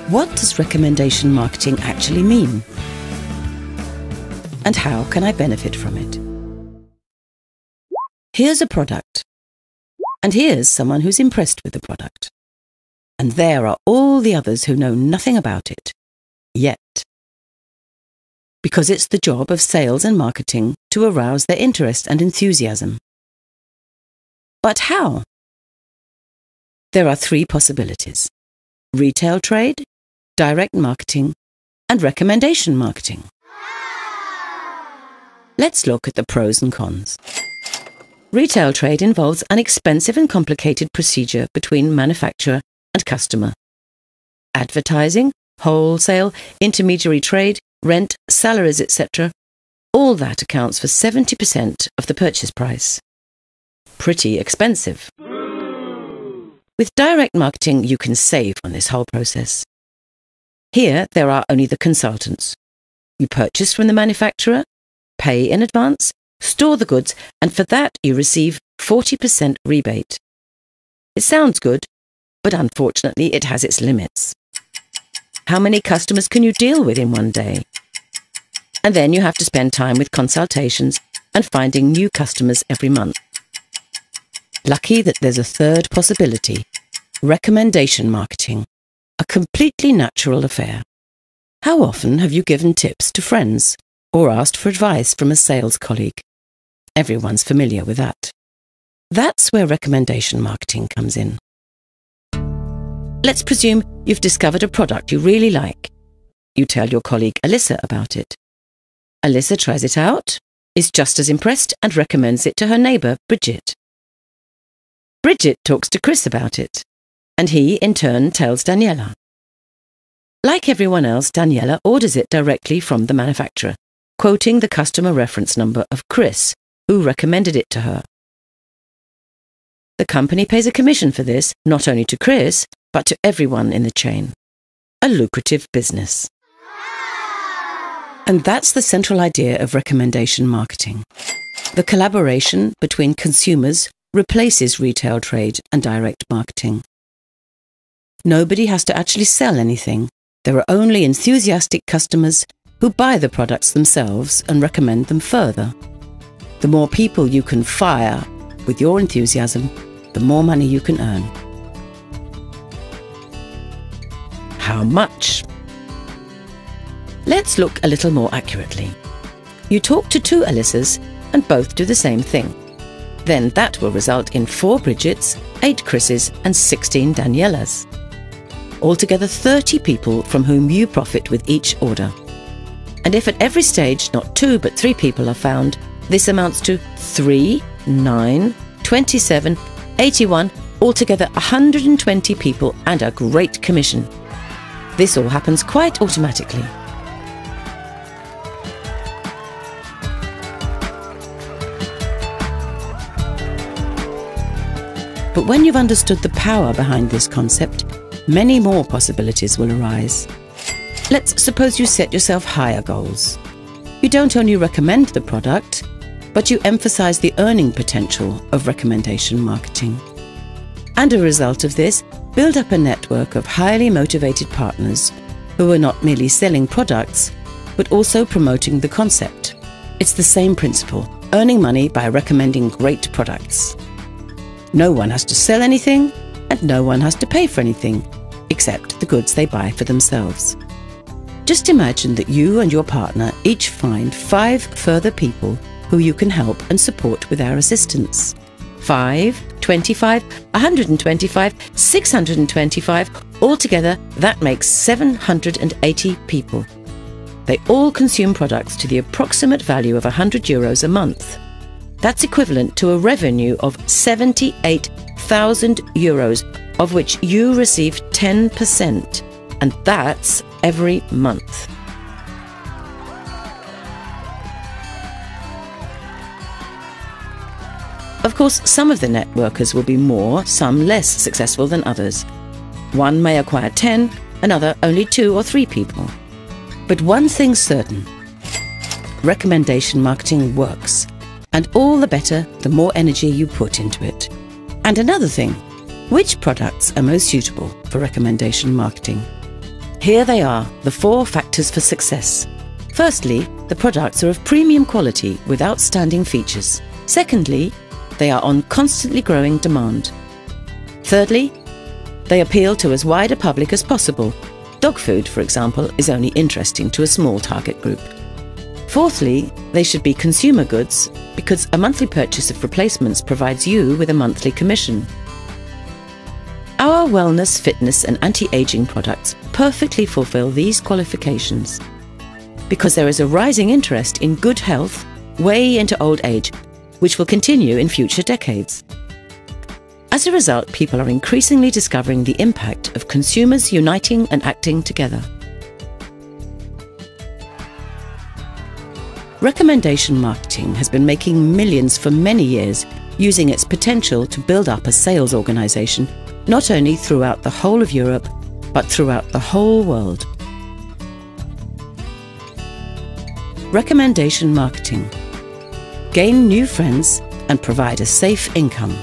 What does recommendation marketing actually mean? And how can I benefit from it? Here's a product. And here's someone who's impressed with the product. And there are all the others who know nothing about it. Yet. Because it's the job of sales and marketing to arouse their interest and enthusiasm. But how? There are three possibilities: retail trade, direct marketing, and recommendation marketing. Let's look at the pros and cons. Retail trade involves an expensive and complicated procedure between manufacturer and customer. Advertising, wholesale, intermediary trade, rent, salaries, etc. All that accounts for 70% of the purchase price. Pretty expensive. With direct marketing, you can save on this whole process. Here, there are only the consultants. You purchase from the manufacturer, pay in advance, store the goods, and for that you receive 40% rebate. It sounds good, but unfortunately it has its limits. How many customers can you deal with in one day? And then you have to spend time with consultations and finding new customers every month. Lucky that there's a third possibility: recommendation marketing, a completely natural affair. How often have you given tips to friends or asked for advice from a sales colleague? Everyone's familiar with that. That's where recommendation marketing comes in. Let's presume you've discovered a product you really like. You tell your colleague Alyssa about it. Alyssa tries it out, is just as impressed, and recommends it to her neighbour, Bridget. Bridget talks to Chris about it, and he, in turn, tells Daniela. Like everyone else, Daniela orders it directly from the manufacturer, quoting the customer reference number of Chris, who recommended it to her. The company pays a commission for this, not only to Chris, but to everyone in the chain. A lucrative business. And that's the central idea of recommendation marketing. The collaboration between consumers replaces retail trade and direct marketing. Nobody has to actually sell anything. There are only enthusiastic customers who buy the products themselves and recommend them further. The more people you can fire with your enthusiasm, the more money you can earn. How much? Let's look a little more accurately. You talk to two Alyssas and both do the same thing. Then that will result in 4 Bridgets, 8 Chris's and 16 Danielas. Altogether 30 people from whom you profit with each order. And if at every stage not 2 but 3 people are found, this amounts to 3, 9, 27, 81, altogether 120 people and a great commission. This all happens quite automatically. But when you've understood the power behind this concept, many more possibilities will arise. Let's suppose you set yourself higher goals. You don't only recommend the product, but you emphasize the earning potential of recommendation marketing. And a result of this, build up a network of highly motivated partners who are not merely selling products, but also promoting the concept. It's the same principle, earning money by recommending great products. No one has to sell anything, and no one has to pay for anything, except the goods they buy for themselves. Just imagine that you and your partner each find 5 further people who you can help and support with our assistance. 5, 25, 125, 625, altogether that makes 780 people. They all consume products to the approximate value of €100 a month. That's equivalent to a revenue of €78,000, of which you receive 10%, and that's every month. Of course, some of the networkers will be more, some less successful than others. One may acquire 10, another only 2 or 3 people. But one thing's certain: recommendation marketing works. And all the better, the more energy you put into it. And another thing, which products are most suitable for recommendation marketing? Here they are, the 4 factors for success. Firstly, the products are of premium quality with outstanding features. Secondly, they are on constantly growing demand. Thirdly, they appeal to as wide a public as possible. Dog food, for example, is only interesting to a small target group. Fourthly, they should be consumer goods because a monthly purchase of replacements provides you with a monthly commission. Our wellness, fitness and anti-aging products perfectly fulfill these qualifications because there is a rising interest in good health way into old age, which will continue in future decades. As a result, people are increasingly discovering the impact of consumers uniting and acting together. Recommendation marketing has been making millions for many years, using its potential to build up a sales organization, not only throughout the whole of Europe, but throughout the whole world. Recommendation marketing. Gain new friends and provide a safe income.